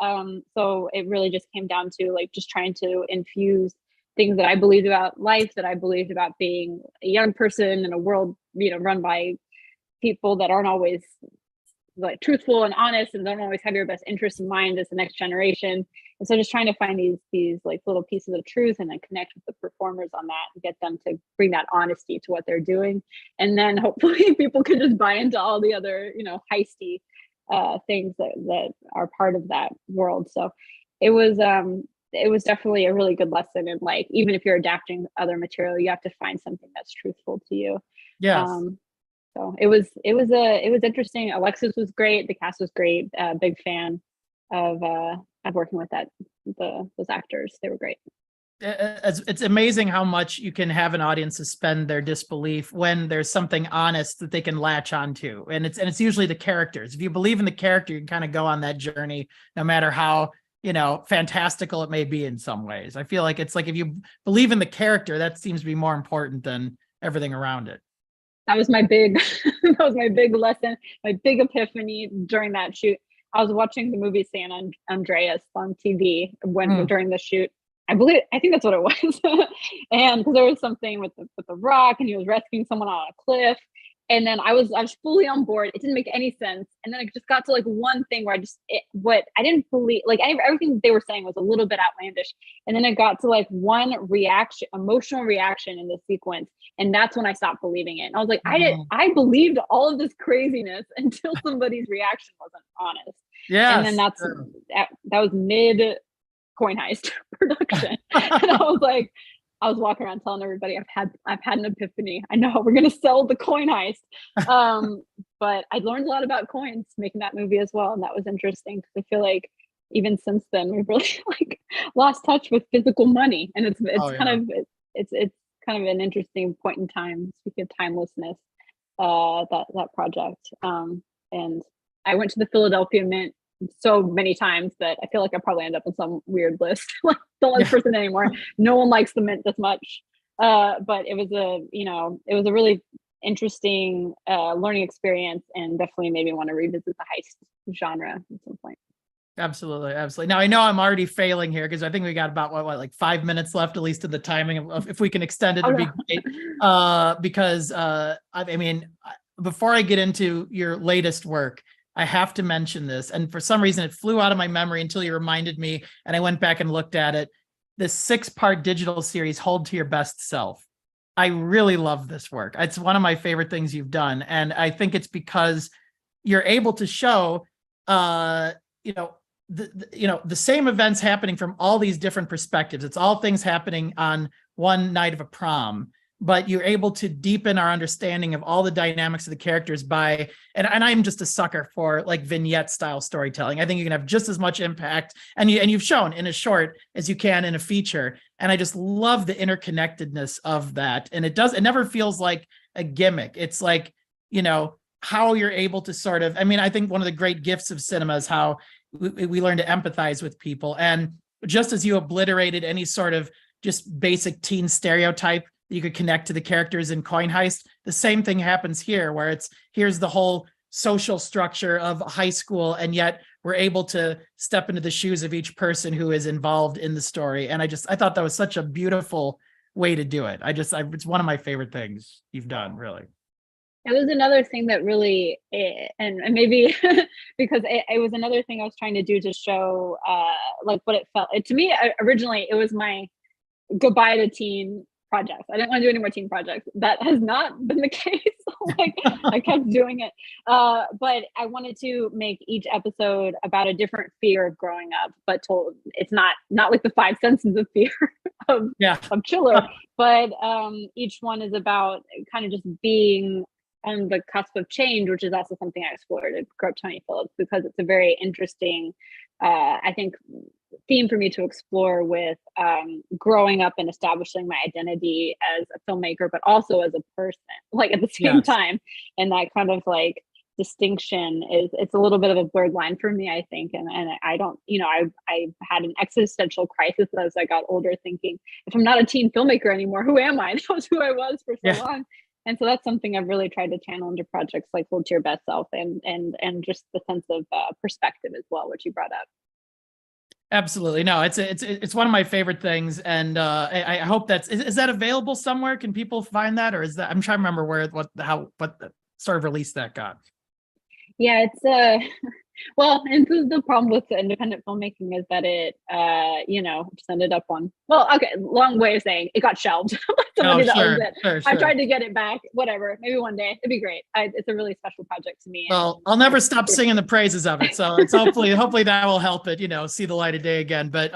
so it really just came down to like, just trying to infuse things that I believed about life, that I believed about being a young person in a world, you know, run by people that aren't always like truthful and honest and don't always have your best interest in mind as the next generation. And so just trying to find these like little pieces of truth and then connect with the performers on that and get them to bring that honesty to what they're doing. And then hopefully people can just buy into all the other, you know, heisty things that are part of that world. So it was definitely a really good lesson. And like, even if you're adapting other material, you have to find something that's truthful to you. Yes. So it was interesting. Alexis was great. The cast was great. Big fan of working with those actors. They were great. It's amazing how much you can have an audience suspend their disbelief when there's something honest that they can latch onto. And it's usually the characters. If you believe in the character, you can kind of go on that journey, no matter how, you know, fantastical it may be in some ways. I feel like it's like if you believe in the character, that seems to be more important than everything around it. That was my big lesson, my big epiphany during that shoot. I was watching the movie San Andreas on TV during the shoot. I think that's what it was. And because there was something with the rock and he was rescuing someone on a cliff. And then I was fully on board. It didn't make any sense. And then it just got to like one thing where I didn't believe, like everything they were saying was a little bit outlandish. And then it got to like one emotional reaction in the sequence. And that's when I stopped believing it. And I was like, I believed all of this craziness until somebody's reaction wasn't honest. Yeah. And then that was mid Coin Heist production. And I was walking around telling everybody I've had an epiphany. I know we're gonna sell the Coin Heist. But I learned a lot about coins making that movie as well. And that was interesting because I feel like even since then, we've really like lost touch with physical money, and it's Oh, yeah. kind of it's kind of an interesting point in time. Speaking of timelessness, that project. And I went to the Philadelphia Mint so many times that I feel like I probably end up on some weird list, like the last person anymore. No one likes the Mint this much. But it was a really interesting learning experience, and definitely made me want to revisit the heist genre at some point. Absolutely, absolutely. Now I know I'm already failing here because I think we got about like 5 minutes left, at least in the timing of if we can extend it, it'd be great. Because I mean, before I get into your latest work, I have to mention this, and for some reason it flew out of my memory until you reminded me, and I went back and looked at it. This 6-part digital series, Hold to Your Best Self. I really love this work. It's one of my favorite things you've done, and I think it's because you're able to show, the same events happening from all these different perspectives. It's all things happening on one night of a prom, but you're able to deepen our understanding of all the dynamics of the characters by, and I'm just a sucker for like vignette style storytelling. I think you can have just as much impact, and you've shown in a short as you can in a feature. And I just love the interconnectedness of that. And it never feels like a gimmick. It's like, how you're able to sort of, I mean, I think one of the great gifts of cinema is how we learn to empathize with people. And just as you obliterated any sort of just basic teen stereotype that you could connect to the characters in Coin Heist, the same thing happens here, where here's the whole social structure of high school, and yet we're able to step into the shoes of each person who is involved in the story. And I thought that was such a beautiful way to do it. It's one of my favorite things you've done, really. It was another thing that really, and maybe because it was another thing I was trying to do to show like what it felt. To me, originally, it was my goodbye to teen projects. I didn't want to do any more teen projects. That has not been the case. Like I kept doing it. But I wanted to make each episode about a different fear of growing up, but told it's not like the 5 senses of fear of Chiller, but each one is about kind of just being on the cusp of change, which is also something I explored at Tony Phillips, because it's a very interesting, I think, theme for me to explore with growing up and establishing my identity as a filmmaker, but also as a person, like at the same time. And that kind of like distinction it's a little bit of a blurred line for me, I think. And I don't, I had an existential crisis as I got older, thinking, if I'm not a teen filmmaker anymore, who am I? That was who I was for so long. And so that's something I've really tried to channel into projects like Hold to Your Best Self, and just the sense of perspective as well, which you brought up. Absolutely. No, it's one of my favorite things. And I hope is that available somewhere? Can people find that? Or is that, I'm trying to remember what sort of release that got. Yeah, it's well, and the problem with the independent filmmaking is that it just ended up on, long way of saying it got shelved. Somebody that owns it. Sure. I tried to get it back, whatever, maybe one day. It'd be great. It's a really special project to me. Well, I'll never stop singing the praises of it. So it's hopefully that will help it, see the light of day again. But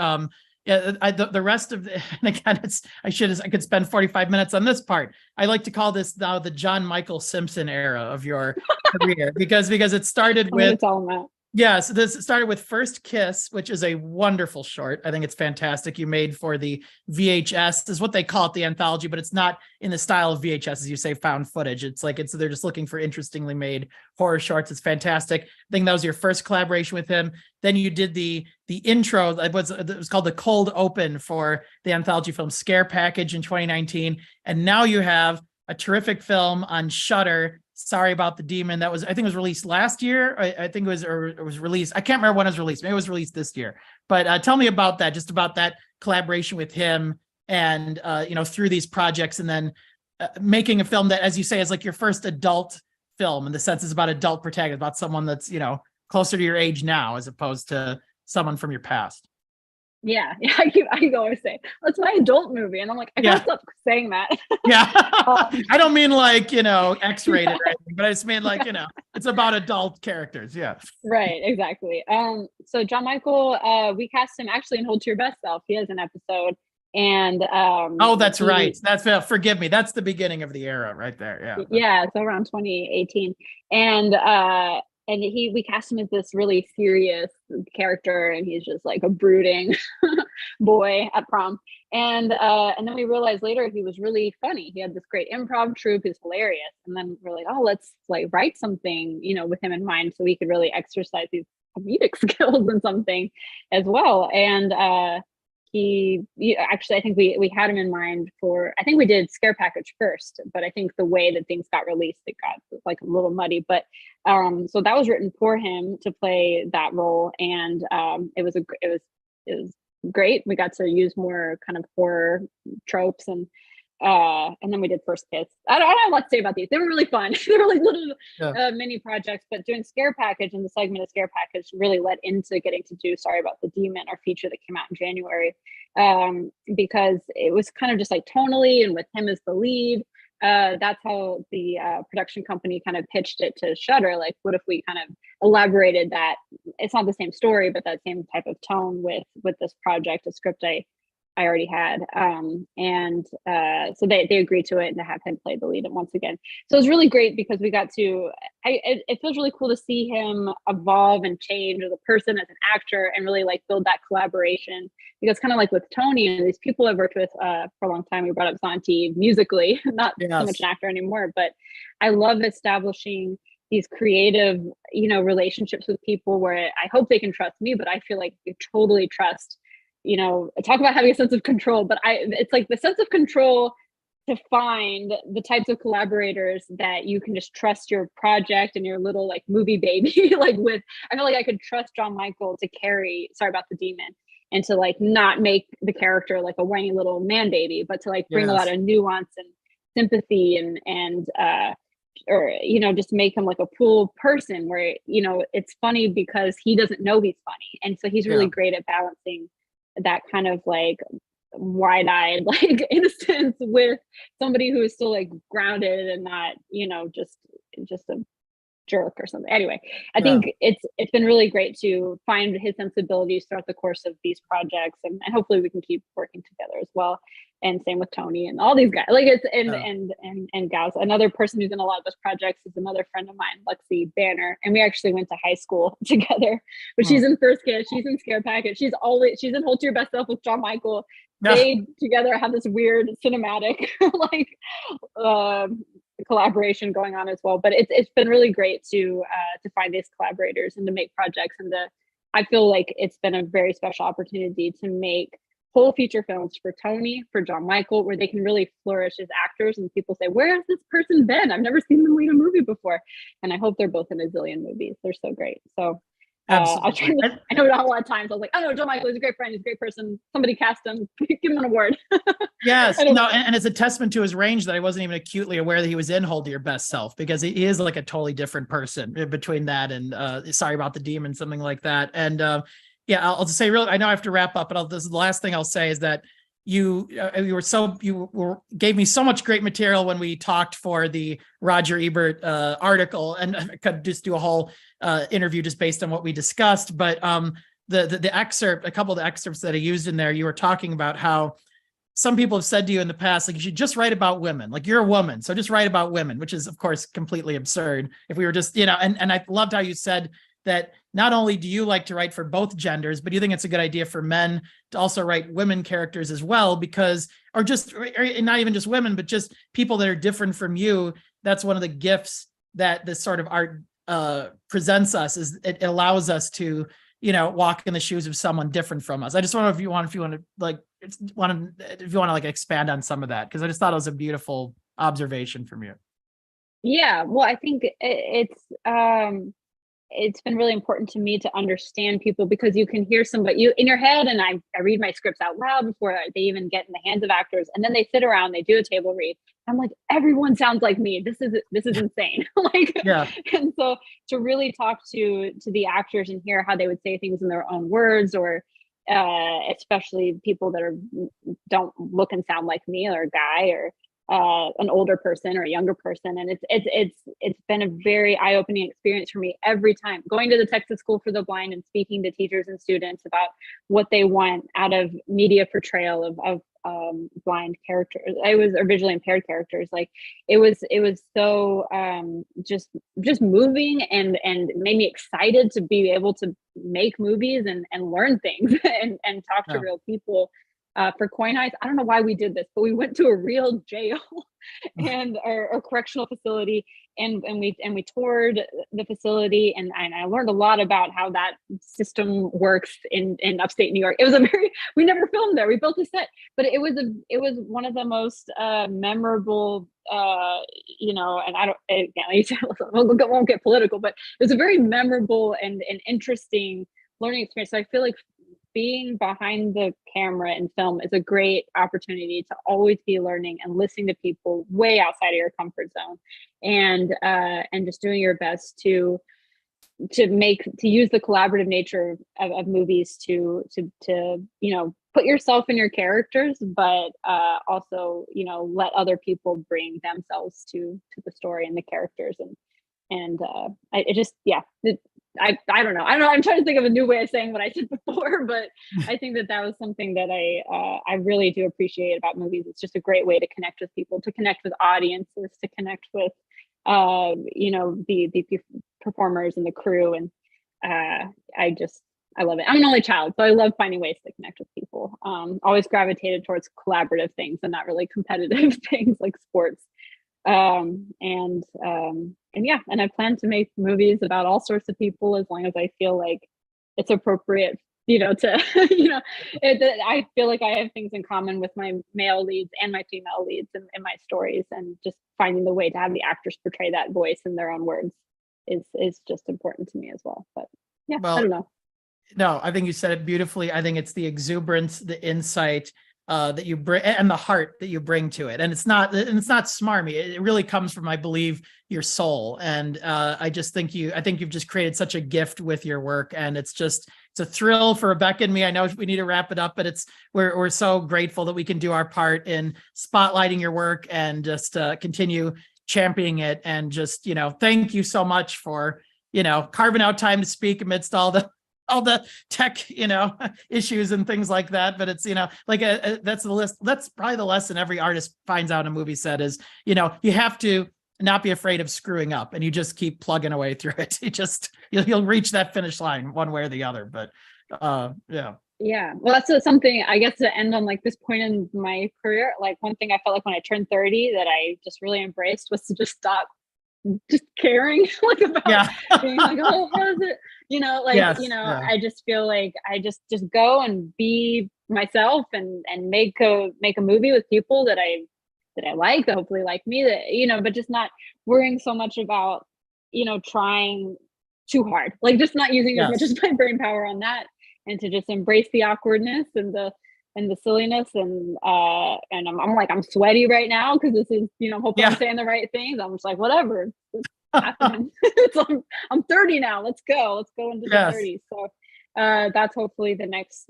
the rest of and again, I could spend 45 minutes on this part. I like to call this now the John Michael Simpson era of your career, because it started with so this started with First Kiss, which is a wonderful short. I think it's fantastic. You made for the VHS, is what they call it, the anthology, but it's not in the style of VHS, as you say, found footage. It's like they're just looking for interestingly made horror shorts. It's fantastic. I think that was your first collaboration with him. Then you did the intro. It was called the Cold Open for the anthology film Scare Package in 2019, and now you have a terrific film on Shudder, Sorry About the Demon, that was, I think it was released last year. I think it was released. I can't remember when it was released. Maybe it was released this year. But tell me about that, just about that collaboration with him and, through these projects, and then making a film that, as you say, is like your first adult film, in the sense it's about adult protagonists, about someone that's, closer to your age now, as opposed to someone from your past. Yeah, I always say, well, it's my adult movie, and I'm like, I gotta stop saying that. I don't mean like X-rated or anything, but I just mean like it's about adult characters. Yeah, right, exactly. So John Michael, we cast him actually in Hold to Your Best Self. He has an episode, and that's right. That's forgive me. That's the beginning of the era, right there. Yeah. Yeah, so around 2018, and we cast him as this really serious character, and he's just like a brooding boy at prom. And then we realized later he was really funny. He had this great improv troupe. He's hilarious. And then we're like, oh, let's like write something, with him in mind, so we could really exercise these comedic skills and something as well. And actually, I think we had him in mind for, I think we did Scare Package first, but I think the way that things got released, it got like a little muddy. But so that was written for him to play that role, and it was great. We got to use more kind of horror tropes, and then we did First Kiss. I don't have a lot to say about these. They were really fun. They were like little mini projects, but doing Scare Package and the segment of Scare Package really led into getting to do Sorry About the Demon, our feature that came out in January, because it was kind of just like tonally, and with him as the lead. That's how the production company kind of pitched it to Shudder. Like, what if we kind of elaborated that? It's not the same story, but that same type of tone with this project, a script I already had. So they agreed to it, and to have him play the lead once again. So it was really great because we got to, it feels really cool to see him evolve and change as a person, as an actor, and really like build that collaboration. Because kind of like with Tony and these people I've worked with for a long time, we brought up Santi musically, not so much an actor anymore, but I love establishing these creative, relationships with people where I hope they can trust me, but I feel like you totally trust, talk about having a sense of control, but it's like the sense of control to find the types of collaborators that you can just trust your project and your little like movie baby. I feel like I could trust John Michael to carry Sorry About the Demon, and to like not make the character like a whiny little man baby, but to like bring a lot of nuance and sympathy and just make him like a cool person where, it's funny because he doesn't know he's funny. And so he's really great at balancing that kind of like wide-eyed like innocence with somebody who is still like grounded and not, just a jerk or something. Anyway, I think it's been really great to find his sensibilities throughout the course of these projects, and hopefully we can keep working together as well. And same with Tony and all these guys. Like it's and gals. Another person who's in a lot of those projects is another friend of mine, Lexi Banner, and we actually went to high school together. But she's in First Kiss, she's in Scare Package, she's in Hold to Your Best Self with John Michael. They together have this weird cinematic like collaboration going on as well. But it's been really great to find these collaborators and to make projects, and I feel like it's been a very special opportunity to make whole feature films for Tony, for John Michael, where they can really flourish as actors, and people say, where has this person been? I've never seen them lead a movie before. And I hope they're both in a zillion movies. They're so great. So I know not a lot of times I was like, oh no, John Michael is a great friend, he's a great person, somebody cast him, give him an award. Yes, and it's a testament to his range that I wasn't even acutely aware that he was in Hold to Your Best Self, because he is like a totally different person between that and Sorry About the Demon, something like that. And I'll just say I know I have to wrap up, but this is the last thing I'll say is that you gave me so much great material when we talked for the Roger Ebert article, and I could just do a whole interview just based on what we discussed. But the excerpt, a couple of the excerpts that I used in there, you were talking about how some people have said to you in the past, like, you should just write about women. Like, you're a woman, so just write about women, which is of course completely absurd. If we were just, and I loved how you said that not only do you like to write for both genders, but you think it's a good idea for men to also write women characters as well, because, or not even just women, but just people that are different from you. That's one of the gifts that this sort of art presents us, is it allows us to, walk in the shoes of someone different from us. I just wonder if you want to expand on some of that, because I just thought it was a beautiful observation from you. Yeah, well, I think it's been really important to me to understand people, because you can hear somebody in your head, and I read my scripts out loud before they even get in the hands of actors, and then they sit around, they do a table read. I'm like, everyone sounds like me. This is insane. And so to really talk to the actors and hear how they would say things in their own words, or especially people that don't look and sound like me, or a guy, or an older person or a younger person. And it's been a very eye-opening experience for me every time, going to the Texas School for the Blind and speaking to teachers and students about what they want out of media portrayal of blind characters. I was visually impaired characters. Like it was so just moving and made me excited to be able to make movies and learn things and talk to real people. For Coin Heist, I don't know why we did this, but we went to a real jail and or correctional facility, and we toured the facility, and I learned a lot about how that system works in upstate New York. It was we never filmed there. We built a set, but it was one of the most memorable, and I won't get political, but it was a very memorable and interesting learning experience. So I feel like being behind the camera in film is a great opportunity to always be learning and listening to people way outside of your comfort zone, and just doing your best to use the collaborative nature of movies to put yourself in your characters, but also let other people bring themselves to the story and the characters, and I don't know. I'm trying to think of a new way of saying what I said before, but I think that was something that I really do appreciate about movies. It's just a great way to connect with people, to connect with audiences, to connect with the performers and the crew, and I love it. I'm an only child, so I love finding ways to connect with people. Always gravitated towards collaborative things and not really competitive things like sports. And I plan to make movies about all sorts of people as long as I feel like it's appropriate, I feel like I have things in common with my male leads and my female leads in my stories, and just finding the way to have the actors portray that voice in their own words is just important to me as well. But yeah, well, I don't know. No, I think you said it beautifully. I think it's the exuberance, the insight, that you bring, and the heart that you bring to it, and it's not smarmy. It really comes from, I believe, your soul. And I think you've just created such a gift with your work, and it's a thrill for Rebecca and me. I know we need to wrap it up, but we're so grateful that we can do our part in spotlighting your work and just continue championing it. And just thank you so much for carving out time to speak amidst all the tech, issues and things like that. But it's, that's the list. That's probably the lesson every artist finds out in a movie set is, you have to not be afraid of screwing up, and you just keep plugging away through it. You'll reach that finish line one way or the other. But yeah. Yeah. Well, that's something, I guess, to end on like this point in my career. Like one thing I felt like when I turned 30 that I just really embraced was to just stop just caring about being like, oh, how is it? I just feel like I just go and be myself and make a movie with people that I like, that hopefully like me, that, but just not worrying so much about, trying too hard, like just not using as much as my brain power on that, and to just embrace the awkwardness and the silliness, and I'm sweaty right now because this is, hopefully I'm saying the right things. I'm just like, whatever, it's happening. I'm 30 now. Let's go into the 30s. So that's hopefully the next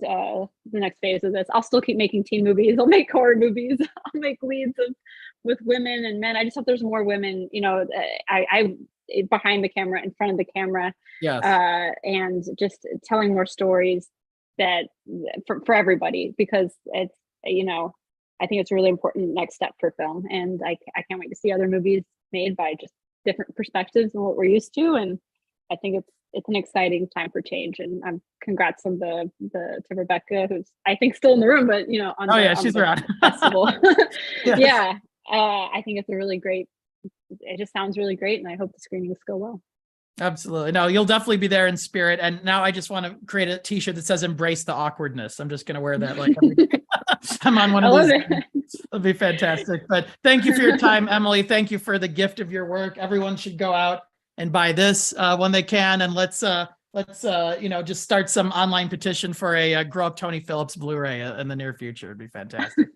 phase of this. I'll still keep making teen movies. I'll make horror movies. I'll make leads with women and men. I just hope there's more women, I behind the camera, in front of the camera, and just telling more stories that for everybody, because it's, I think it's a really important next step for film, and I can't wait to see other movies made by just different perspectives than what we're used to. And I think it's an exciting time for change, and congrats on to Rebecca, who's I think still in the room, but she's around festival. I think it's a really great, it just sounds really great, and I hope the screenings go well. Absolutely. No, you'll definitely be there in spirit. And now I just want to create a t-shirt that says embrace the awkwardness. I'm just going to wear that like every day. I'm on one of those. It'll be fantastic. But thank you for your time, Emily. Thank you for the gift of your work. Everyone should go out and buy this when they can. And let's just start some online petition for a Grow Up Tony Phillips Blu-ray in the near future. It'd be fantastic.